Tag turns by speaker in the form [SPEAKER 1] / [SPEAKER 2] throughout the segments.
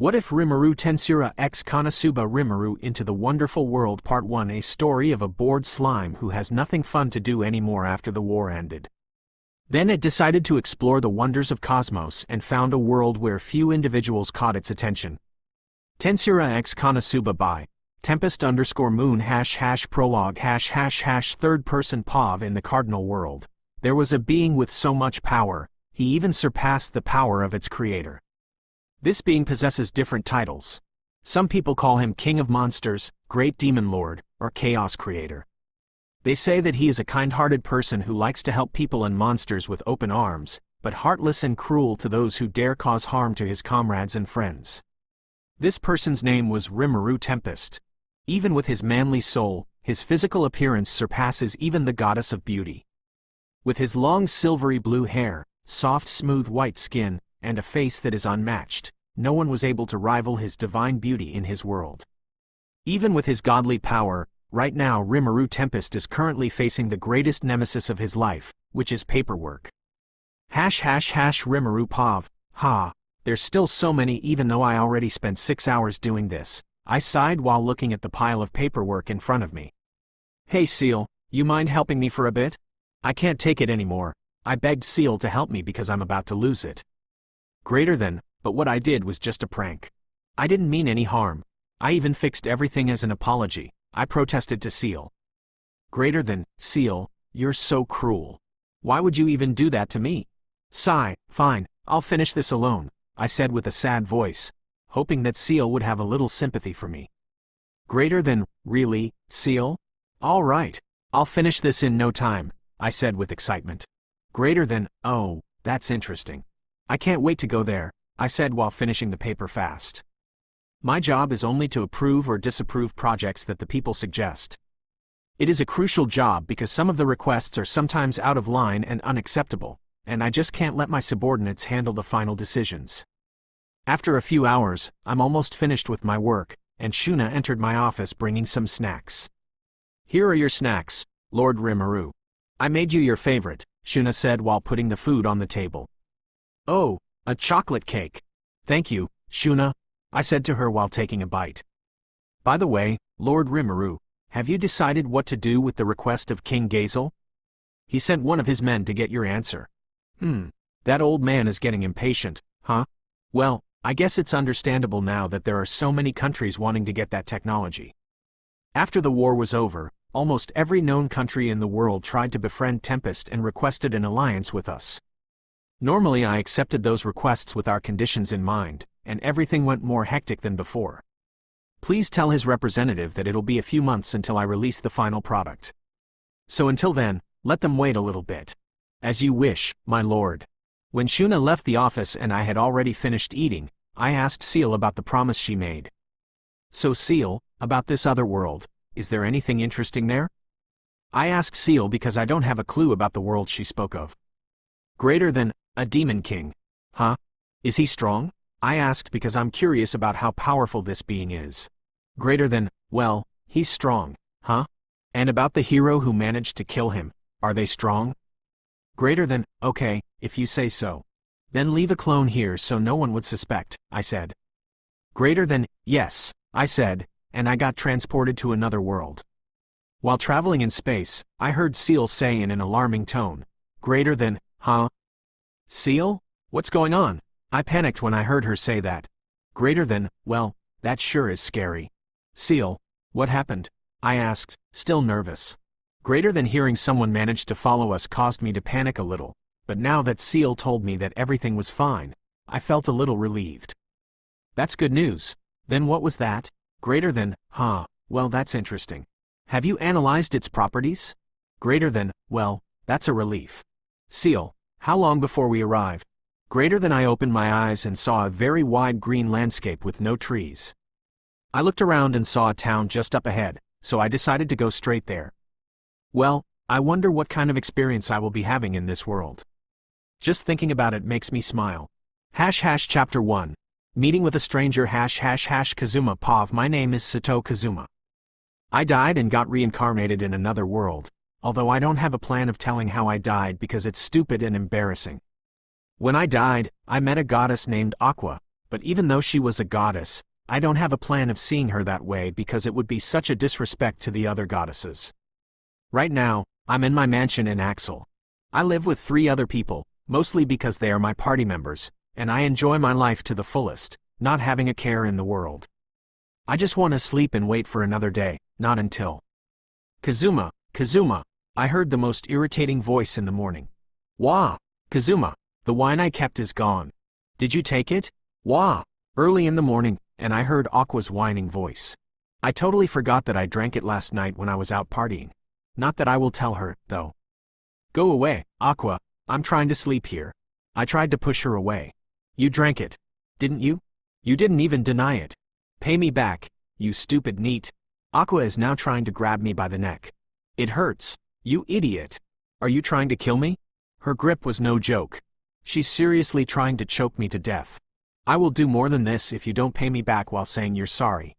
[SPEAKER 1] What if Rimuru Tensura X Konosuba Rimmeru into the Wonderful World Part 1, a story of a bored slime who has nothing fun to do anymore after the war ended. Then it decided to explore the wonders of cosmos and found a world where few individuals caught its attention. Tensura X Konosuba by Tempest_Moon ## prologue ## third person POV. In the cardinal world, there was a being with so much power, he even surpassed the power of its creator. This being possesses different titles. Some people call him King of Monsters, Great Demon Lord, or Chaos Creator. They say that he is a kind-hearted person who likes to help people and monsters with open arms, but heartless and cruel to those who dare cause harm to his comrades and friends. This person's name was Rimuru Tempest. Even with his manly soul, his physical appearance surpasses even the goddess of beauty. With his long silvery blue hair, soft smooth white skin, and a face that is unmatched, no one was able to rival his divine beauty in his world. Even with his godly power, right now Rimuru Tempest is currently facing the greatest nemesis of his life, which is paperwork. ## Rimmeru POV. Ha, there's still so many even though I already spent 6 hours doing this, I sighed while looking at the pile of paperwork in front of me. Hey Seal, you mind helping me for a bit? I can't take it anymore. I begged Seal to help me because I'm about to lose it. But what I did was just a prank. I didn't mean any harm. I even fixed everything as an apology, I protested to Seal. Seal, you're so cruel. Why would you even do that to me? Sigh, fine, I'll finish this alone, I said with a sad voice, hoping that Seal would have a little sympathy for me. Really, Seal? All right, I'll finish this in no time, I said with excitement. Oh, that's interesting. I can't wait to go there, I said while finishing the paper fast. My job is only to approve or disapprove projects that the people suggest. It is a crucial job because some of the requests are sometimes out of line and unacceptable, and I just can't let my subordinates handle the final decisions. After a few hours, I'm almost finished with my work, and Shuna entered my office bringing some snacks. Here are your snacks, Lord Rimmeru. I made you your favorite, Shuna said while putting the food on the table. Oh, a chocolate cake. Thank you, Shuna, I said to her while taking a bite. By the way, Lord Rimmeru, have you decided what to do with the request of King Gazel? He sent one of his men to get your answer. That old man is getting impatient, huh? Well, I guess it's understandable now that there are so many countries wanting to get that technology. After the war was over, almost every known country in the world tried to befriend Tempest and requested an alliance with us. Normally I accepted those requests with our conditions in mind, and everything went more hectic than before. Please tell his representative that it'll be a few months until I release the final product. So until then, let them wait a little bit. As you wish, my lord. When Shuna left the office and I had already finished eating, I asked Seal about the promise she made. So Seal, about this other world, is there anything interesting there? I asked Seal because I don't have a clue about the world she spoke of. A demon king. Huh? Is he strong? I asked because I'm curious about how powerful this being is. Well, he's strong, huh? And about the hero who managed to kill him, are they strong? Okay, if you say so. Then leave a clone here so no one would suspect, I said. Yes, I said, and I got transported to another world. While traveling in space, I heard Seal say in an alarming tone, huh? Seal? What's going on? I panicked when I heard her say that. Well, that sure is scary. Seal, what happened? I asked, still nervous. Hearing someone managed to follow us caused me to panic a little, but now that Seal told me that everything was fine, I felt a little relieved. That's good news. Then what was that? Huh, well that's interesting. Have you analyzed its properties? Well, that's a relief. Seal, how long before we arrive? I opened my eyes and saw a very wide green landscape with no trees. I looked around and saw a town just up ahead, so I decided to go straight there. Well, I wonder what kind of experience I will be having in this world. Just thinking about it makes me smile. ## Chapter 1. Meeting with a stranger ### Kazuma POV. My name is Sato Kazuma. I died and got reincarnated in another world, although I don't have a plan of telling how I died because it's stupid and embarrassing. When I died, I met a goddess named Aqua, But even though she was a goddess, I don't have a plan of seeing her that way because it would be such a disrespect to the other goddesses. Right now, I'm in my mansion in Axel. I live with 3 other people, mostly because they are my party members, and I enjoy my life to the fullest, not having a care in the world. I just want to sleep and wait for another day, not until. Kazuma, Kazuma, I heard the most irritating voice in the morning. Wah! Kazuma, the wine I kept is gone. Did you take it? Wah! Early in the morning, and I heard Aqua's whining voice. I totally forgot that I drank it last night when I was out partying. Not that I will tell her, though. Go away, Aqua, I'm trying to sleep here. I tried to push her away. You drank it, didn't you? You didn't even deny it. Pay me back, you stupid neat. Aqua is now trying to grab me by the neck. It hurts, you idiot. Are you trying to kill me? Her grip was no joke. She's seriously trying to choke me to death. I will do more than this if you don't pay me back while saying you're sorry,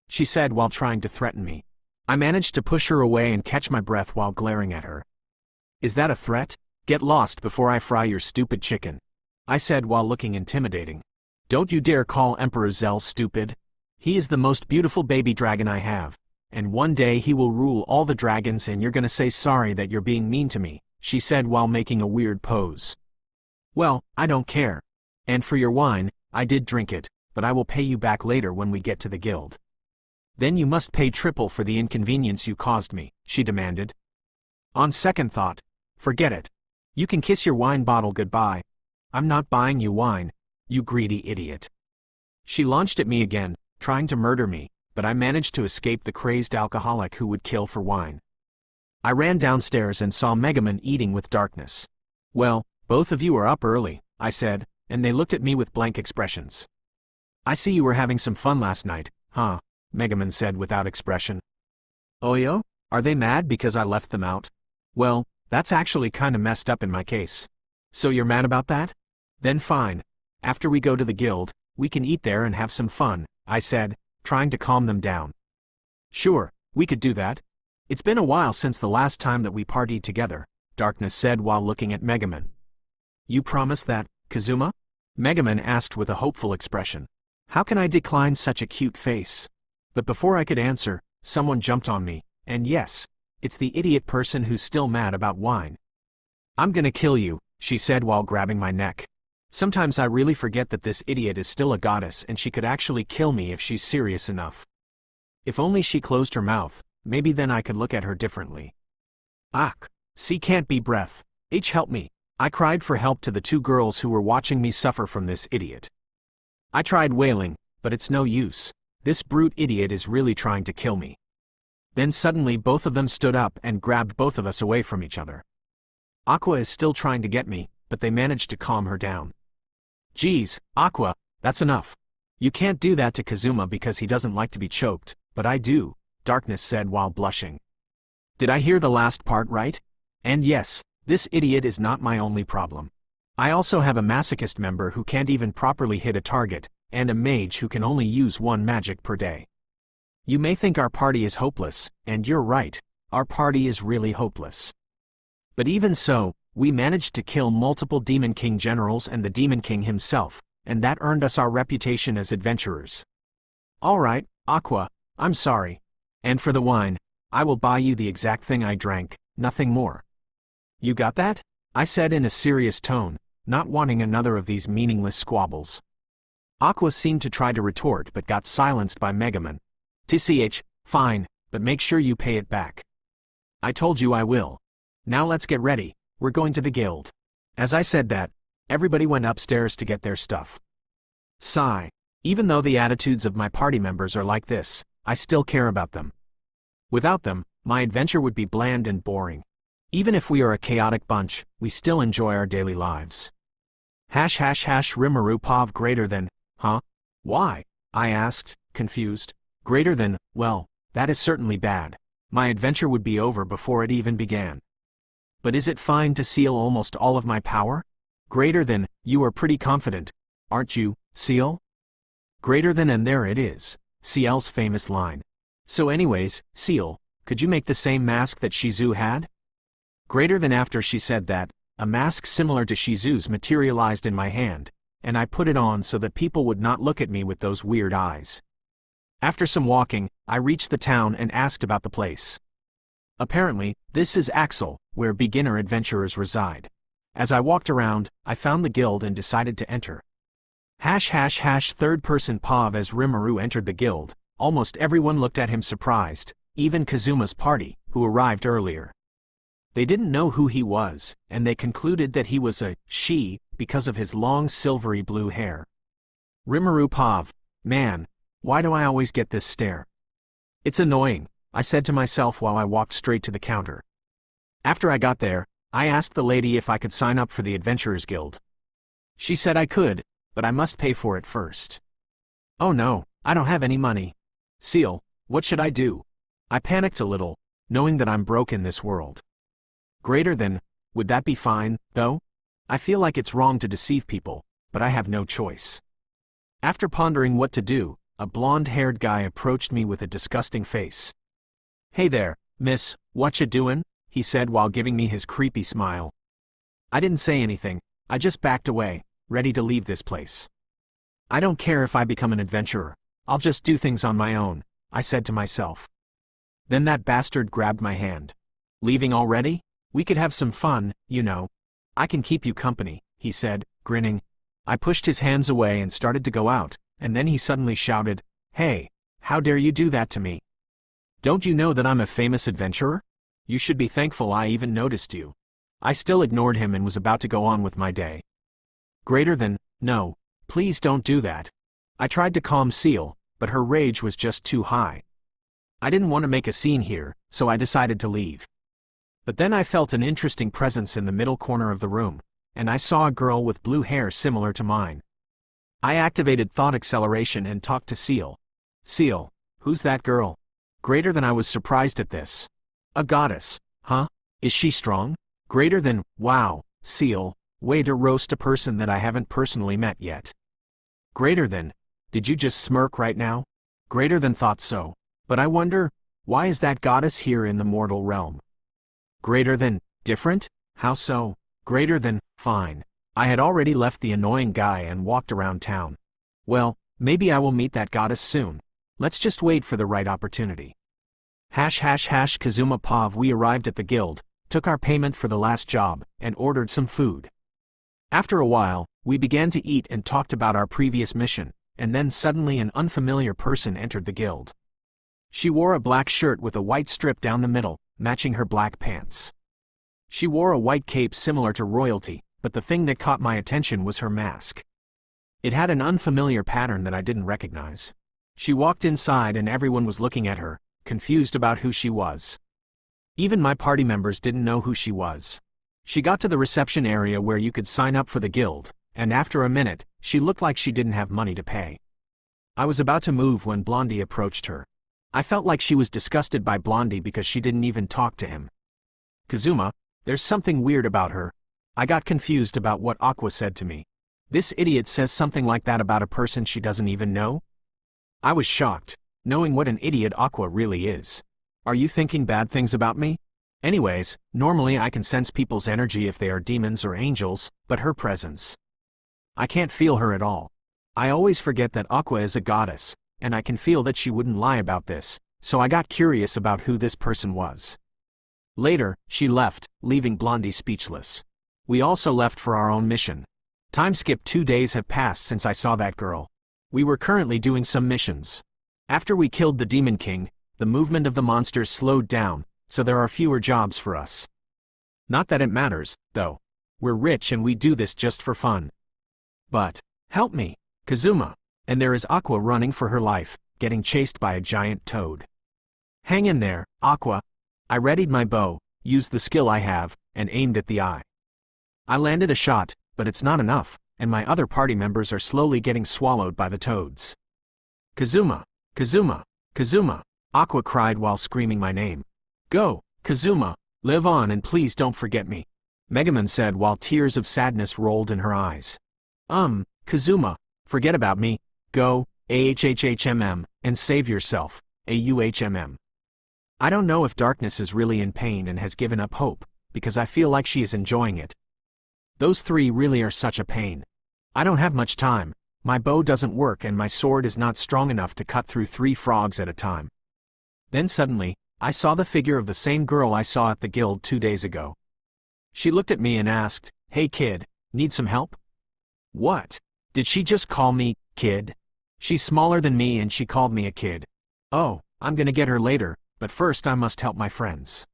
[SPEAKER 1] she said while trying to threaten me. I managed to push her away and catch my breath while glaring at her. Is that a threat? Get lost before I fry your stupid chicken, I said while looking intimidating. Don't you dare call Emperor Zell stupid. He is the most beautiful baby dragon I have, and one day he will rule all the dragons and you're gonna say sorry that you're being mean to me, she said while making a weird pose. Well, I don't care. And for your wine, I did drink it, but I will pay you back later when we get to the guild. Then you must pay triple for the inconvenience you caused me, she demanded. On second thought, forget it. You can kiss your wine bottle goodbye. I'm not buying you wine, you greedy idiot. She launched at me again, trying to murder me, but I managed to escape the crazed alcoholic who would kill for wine. I ran downstairs and saw Megaman eating with Darkness. Well, both of you are up early, I said, and they looked at me with blank expressions. I see you were having some fun last night, huh? Megaman said without expression. Oyo? Are they mad because I left them out? Well, that's actually kinda messed up in my case. So you're mad about that? Then fine. After we go to the guild, we can eat there and have some fun, I said, trying to calm them down. Sure, we could do that. It's been a while since the last time that we partied together, Darkness said while looking at Megaman. You promise that, Kazuma? Megaman asked with a hopeful expression. How can I decline such a cute face? But before I could answer, someone jumped on me, and yes, it's the idiot person who's still mad about wine. I'm gonna kill you, she said while grabbing my neck. Sometimes I really forget that this idiot is still a goddess and she could actually kill me if she's serious enough. If only she closed her mouth, maybe then I could look at her differently. C can't be breath. Help me. I cried for help to the 2 girls who were watching me suffer from this idiot. I tried wailing, but it's no use. This brute idiot is really trying to kill me. Then suddenly both of them stood up and grabbed both of us away from each other. Aqua is still trying to get me, but they managed to calm her down. Geez, Aqua, that's enough. You can't do that to Kazuma because he doesn't like to be choked, but I do, Darkness said while blushing. Did I hear the last part right? And yes, this idiot is not my only problem. I also have a masochist member who can't even properly hit a target, and a mage who can only use 1 magic per day. You may think our party is hopeless, and you're right, our party is really hopeless. But even so, we managed to kill multiple Demon King generals and the Demon King himself, and that earned us our reputation as adventurers. Alright, Aqua, I'm sorry. And for the wine, I will buy you the exact thing I drank, nothing more. You got that? I said in a serious tone, not wanting another of these meaningless squabbles. Aqua seemed to try to retort but got silenced by Megaman. TCH, fine, but make sure you pay it back. I told you I will. Now let's get ready, we're going to the guild. As I said that, everybody went upstairs to get their stuff. Sigh. Even though the attitudes of my party members are like this, I still care about them. Without them, my adventure would be bland and boring. Even if we are a chaotic bunch, we still enjoy our daily lives. Rimmeru Pav greater than, huh? Why? I asked, confused. Greater than, well, that is certainly bad. My adventure would be over before it even began. But is it fine to seal almost all of my power? Greater than, you are pretty confident, aren't you, Seal? Greater than, and there it is, Ciel's famous line. So anyways, Ciel, could you make the same mask that Shizu had? Greater than. After she said that, a mask similar to Shizu's materialized in my hand, and I put it on so that people would not look at me with those weird eyes. After some walking, I reached the town and asked about the place. Apparently, this is Axel, where beginner adventurers reside. As I walked around, I found the guild and decided to enter. Third-person POV. As Rimmeru entered the guild, almost everyone looked at him surprised, even Kazuma's party, who arrived earlier. They didn't know who he was, and they concluded that he was a she because of his long silvery blue hair. Rimmeru POV. Man, why do I always get this stare? It's annoying, I said to myself while I walked straight to the counter. After I got there, I asked the lady if I could sign up for the Adventurers Guild. She said I could, but I must pay for it first. Oh no, I don't have any money. Seal, what should I do? I panicked a little, knowing that I'm broke in this world. Greater than, would that be fine, though? I feel like it's wrong to deceive people, but I have no choice. After pondering what to do, a blonde-haired guy approached me with a disgusting face. Hey there, miss, what you doin'? He said while giving me his creepy smile. I didn't say anything, I just backed away, ready to leave this place. I don't care if I become an adventurer, I'll just do things on my own, I said to myself. Then that bastard grabbed my hand. Leaving already? We could have some fun, you know. I can keep you company, he said, grinning. I pushed his hands away and started to go out, and then he suddenly shouted, Hey, how dare you do that to me? Don't you know that I'm a famous adventurer? You should be thankful I even noticed you. I still ignored him and was about to go on with my day. Greater than, no, please don't do that. I tried to calm Seal, but her rage was just too high. I didn't want to make a scene here, so I decided to leave. But then I felt an interesting presence in the middle corner of the room, and I saw a girl with blue hair similar to mine. I activated thought acceleration and talked to Seal. Seal, who's that girl? Greater than. I was surprised at this. A goddess, huh? Is she strong? Greater than, wow, Seal, way to roast a person that I haven't personally met yet. Greater than, did you just smirk right now? Greater than thought so, but I wonder, why is that goddess here in the mortal realm? Greater than, different? How so? Greater than, fine. I had already left the annoying guy and walked around town. Well, maybe I will meet that goddess soon. Let's just wait for the right opportunity. Kazuma POV. We arrived at the guild, took our payment for the last job, and ordered some food. After a while, we began to eat and talked about our previous mission, and then suddenly an unfamiliar person entered the guild. She wore a black shirt with a white strip down the middle, matching her black pants. She wore a white cape similar to royalty, but the thing that caught my attention was her mask. It had an unfamiliar pattern that I didn't recognize. She walked inside and everyone was looking at her, confused about who she was. Even my party members didn't know who she was. She got to the reception area where you could sign up for the guild, and after a minute, she looked like she didn't have money to pay. I was about to move when Blondie approached her. I felt like she was disgusted by Blondie because she didn't even talk to him. Kazuma, there's something weird about her. I got confused about what Aqua said to me. This idiot says something like that about a person she doesn't even know? I was shocked, knowing what an idiot Aqua really is. Are you thinking bad things about me? Anyways, normally I can sense people's energy if they are demons or angels, but her presence. I can't feel her at all. I always forget that Aqua is a goddess, and I can feel that she wouldn't lie about this, so I got curious about who this person was. Later, she left, leaving Blondie speechless. We also left for our own mission. Time skip. 2 days have passed since I saw that girl. We were currently doing some missions. After we killed the Demon King, the movement of the monsters slowed down, so there are fewer jobs for us. Not that it matters, though. We're rich and we do this just for fun. But, help me, Kazuma. And there is Aqua running for her life, getting chased by a giant toad. Hang in there, Aqua. I readied my bow, used the skill I have, and aimed at the eye. I landed a shot, but it's not enough, and my other party members are slowly getting swallowed by the toads. Kazuma, Kazuma, Kazuma, Aqua cried while screaming my name. Go, Kazuma, live on and please don't forget me, Megaman said while tears of sadness rolled in her eyes. Kazuma, forget about me, go, AHHHMM, and save yourself, AUHMM. I don't know if darkness is really in pain and has given up hope, because I feel like she is enjoying it. Those three really are such a pain. I don't have much time. My bow doesn't work and my sword is not strong enough to cut through 3 frogs at a time. Then suddenly, I saw the figure of the same girl I saw at the guild 2 days ago. She looked at me and asked, "Hey kid, need some help?" What? Did she just call me, kid? She's smaller than me and she called me a kid. Oh, I'm gonna get her later, but first I must help my friends.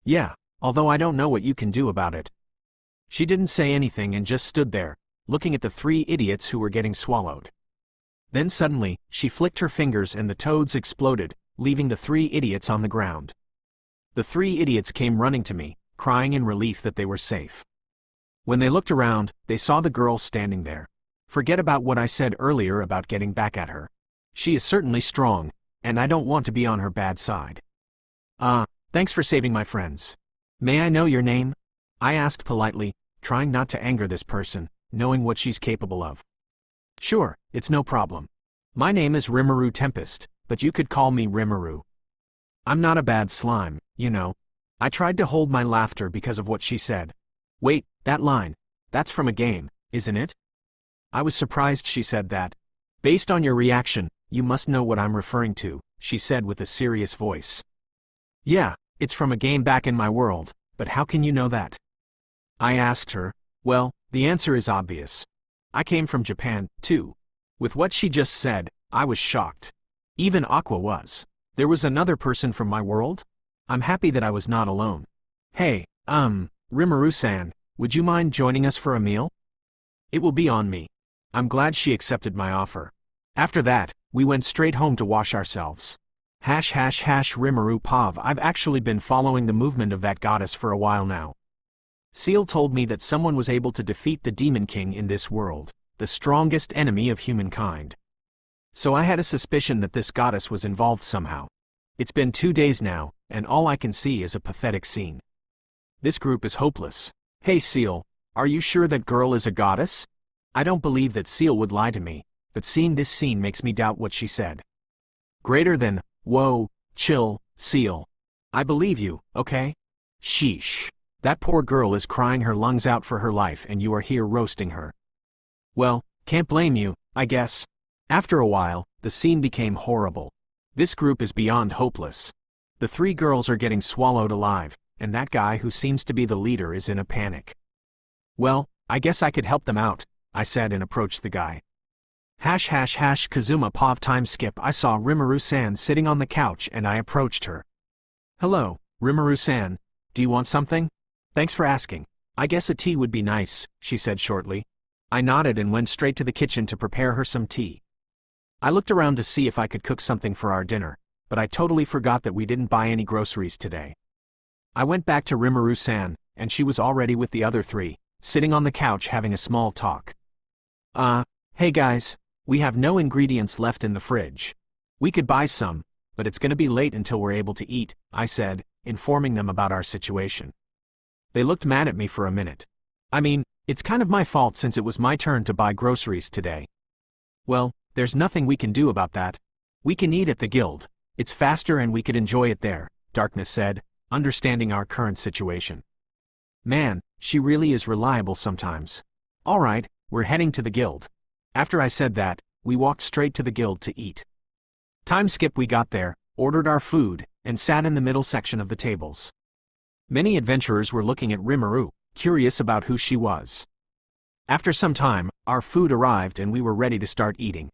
[SPEAKER 1] Yeah, although I don't know what you can do about it. She didn't say anything and just stood there, looking at the 3 idiots who were getting swallowed. Then suddenly, she flicked her fingers and the toads exploded, leaving the 3 idiots on the ground. The 3 idiots came running to me, crying in relief that they were safe. When they looked around, they saw the girl standing there. Forget about what I said earlier about getting back at her. She is certainly strong, and I don't want to be on her bad side. Thanks for saving my friends. May I know your name? I asked politely, trying not to anger this person, knowing what she's capable of. Sure, it's no problem. My name is Rimuru Tempest, but you could call me Rimmeru. I'm not a bad slime, you know. I tried to hold my laughter because of what she said. Wait, that line, that's from a game, isn't it? I was surprised she said that. Based on your reaction, you must know what I'm referring to, she said with a serious voice. Yeah, it's from a game back in my world, but how can you know that? I asked her. Well, the answer is obvious. I came from Japan, too. With what she just said, I was shocked. Even Aqua was. There was another person from my world? I'm happy that I was not alone. Hey, Rimmeru-san, would you mind joining us for a meal? It will be on me. I'm glad she accepted my offer. After that, we went straight home to wash ourselves. Rimmeru Pav, I've actually been following the movement of that goddess for a while now. Seal told me that someone was able to defeat the Demon King in this world, the strongest enemy of humankind. So I had a suspicion that this goddess was involved somehow. It's been 2 days now, and all I can see is a pathetic scene. This group is hopeless. Hey Seal, are you sure that girl is a goddess? I don't believe that Seal would lie to me, but seeing this scene makes me doubt what she said. Greater than, whoa, chill, Seal. I believe you, okay? Sheesh. That poor girl is crying her lungs out for her life and you are here roasting her. Well, can't blame you, I guess. After a while, the scene became horrible. This group is beyond hopeless. The 3 girls are getting swallowed alive, and that guy who seems to be the leader is in a panic. Well, I guess I could help them out, I said and approached the guy. Kazuma Pav time skip. I saw Rimmeru-san sitting on the couch and I approached her. Hello, Rimmeru-san, do you want something? Thanks for asking. I guess a tea would be nice, she said shortly. I nodded and went straight to the kitchen to prepare her some tea. I looked around to see if I could cook something for our dinner, but I totally forgot that we didn't buy any groceries today. I went back to Rimmeru-san, and she was already with the other 3, sitting on the couch having a small talk. Hey guys, we have no ingredients left in the fridge. We could buy some, but it's gonna be late until we're able to eat, I said, informing them about our situation. They looked mad at me for a minute. I mean, it's kind of my fault since it was my turn to buy groceries today. Well, there's nothing we can do about that. We can eat at the guild. It's faster and we could enjoy it there, Darkness said, understanding our current situation. Man, she really is reliable sometimes. Alright, we're heading to the guild. After I said that, we walked straight to the guild to eat. Time skip. We got there, ordered our food, and sat in the middle section of the tables. Many adventurers were looking at Rimmeru, curious about who she was. After some time, our food arrived and we were ready to start eating.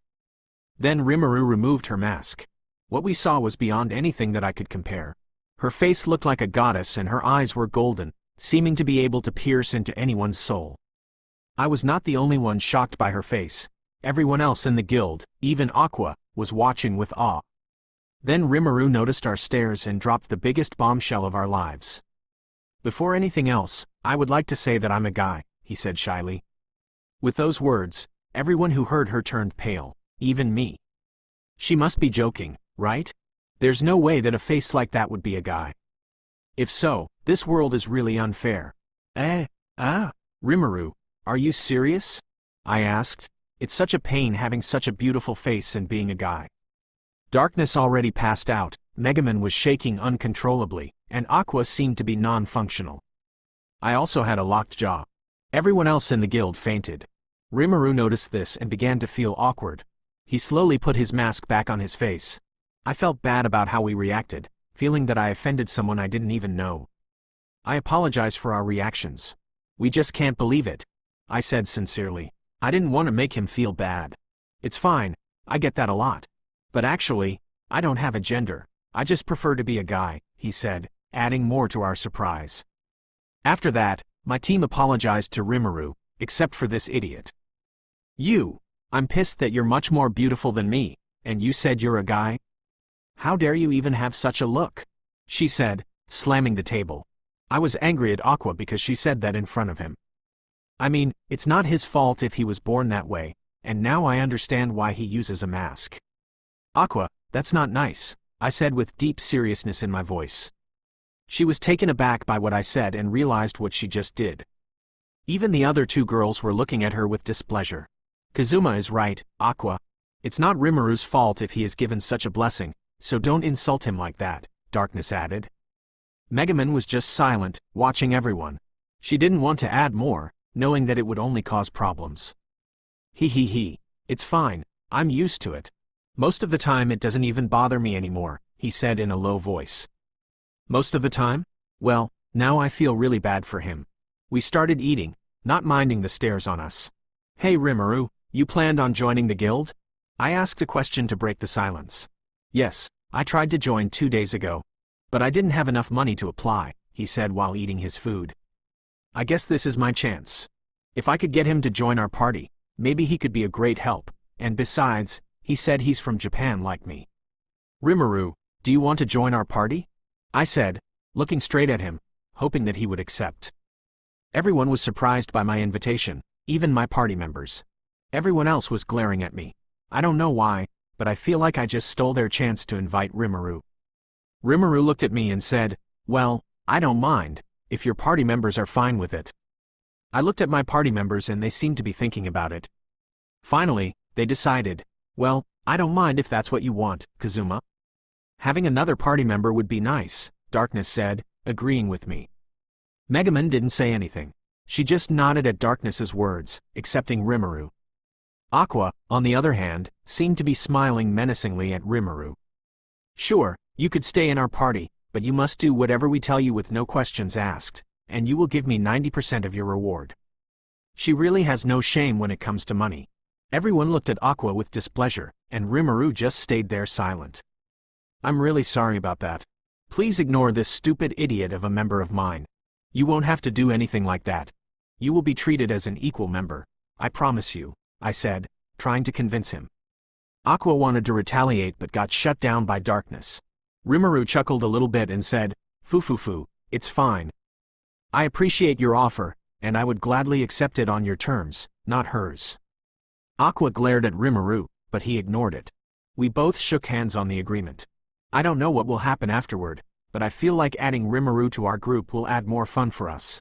[SPEAKER 1] Then Rimmeru removed her mask. What we saw was beyond anything that I could compare. Her face looked like a goddess and her eyes were golden, seeming to be able to pierce into anyone's soul. I was not the only one shocked by her face. Everyone else in the guild, even Aqua, was watching with awe. Then Rimmeru noticed our stares and dropped the biggest bombshell of our lives. Before anything else, I would like to say that I'm a guy, he said shyly. With those words, everyone who heard her turned pale, even me. She must be joking, right? There's no way that a face like that would be a guy. If so, this world is really unfair. Rimmeru, are you serious? I asked. It's such a pain having such a beautiful face and being a guy. Darkness already passed out, Megaman was shaking uncontrollably, and Aqua seemed to be non-functional. I also had a locked jaw. Everyone else in the guild fainted. Rimmeru noticed this and began to feel awkward. He slowly put his mask back on his face. I felt bad about how we reacted, feeling that I offended someone I didn't even know. I apologize for our reactions. We just can't believe it, I said sincerely. I didn't want to make him feel bad. It's fine, I get that a lot. But actually, I don't have a gender. I just prefer to be a guy, he said, adding more to our surprise. After that, my team apologized to Rimmeru, except for this idiot. I'm pissed that you're much more beautiful than me, and you said you're a guy? How dare you even have such a look? She said, slamming the table. I was angry at Aqua because she said that in front of him. I mean, it's not his fault if he was born that way, and now I understand why he uses a mask. Aqua, that's not nice, I said with deep seriousness in my voice. She was taken aback by what I said and realized what she just did. Even the other two girls were looking at her with displeasure. Kazuma is right, Aqua. It's not Rimmeru's fault if he is given such a blessing, so don't insult him like that, Darkness added. Megumin was just silent, watching everyone. She didn't want to add more, knowing that it would only cause problems. It's fine, I'm used to it. Most of the time it doesn't even bother me anymore, he said in a low voice. Most of the time? Well, now I feel really bad for him. We started eating, not minding the stares on us. Hey Rimmeru, you planned on joining the guild? I asked a question to break the silence. Yes, I tried to join 2 days ago. But I didn't have enough money to apply, he said while eating his food. I guess this is my chance. If I could get him to join our party, maybe he could be a great help, and besides, he said he's from Japan like me. Rimmeru, do you want to join our party? I said, looking straight at him, hoping that he would accept. Everyone was surprised by my invitation, even my party members. Everyone else was glaring at me. I don't know why, but I feel like I just stole their chance to invite Rimmeru. Rimmeru looked at me and said, well, I don't mind, if your party members are fine with it. I looked at my party members and they seemed to be thinking about it. Finally, they decided, well, I don't mind if that's what you want, Kazuma. Having another party member would be nice, Darkness said, agreeing with me. Megumin didn't say anything. She just nodded at Darkness's words, accepting Rimmeru. Aqua, on the other hand, seemed to be smiling menacingly at Rimmeru. Sure, you could stay in our party, but you must do whatever we tell you with no questions asked, and you will give me 90% of your reward. She really has no shame when it comes to money. Everyone looked at Aqua with displeasure, and Rimmeru just stayed there silent. I'm really sorry about that. Please ignore this stupid idiot of a member of mine. You won't have to do anything like that. You will be treated as an equal member, I promise you, I said, trying to convince him. Aqua wanted to retaliate but got shut down by Darkness. Rimmeru chuckled a little bit and said, Foo, it's fine. I appreciate your offer, and I would gladly accept it on your terms, not hers. Aqua glared at Rimmeru, but he ignored it. We both shook hands on the agreement. I don't know what will happen afterward, but I feel like adding Rimmeru to our group will add more fun for us.